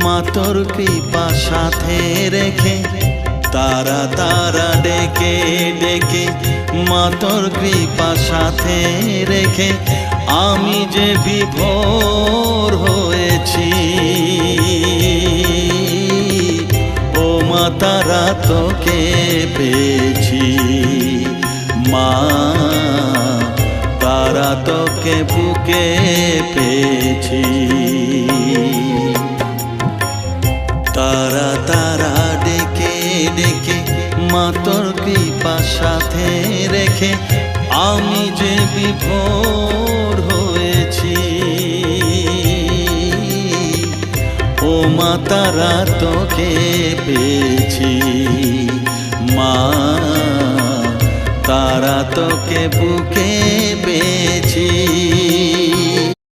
মা তোর কৃপা সাথে রেখে তারা তারা ডেকে ডেকে মা তোর কৃপা সাথে রেখে আমি যে বিভোর হয়েছি। ও মা তারা তোকে পেয়েছি, মা তারা তোকে বুকে পেয়েছি। তারা তারা ডেকে ডেকে মা তোর কৃপা সাথে রেখে আমি যে বিভোর হয়েছি। ও মা তারা তোকে পেয়েছি, মা তারা তোকে বুকে পেয়েছি।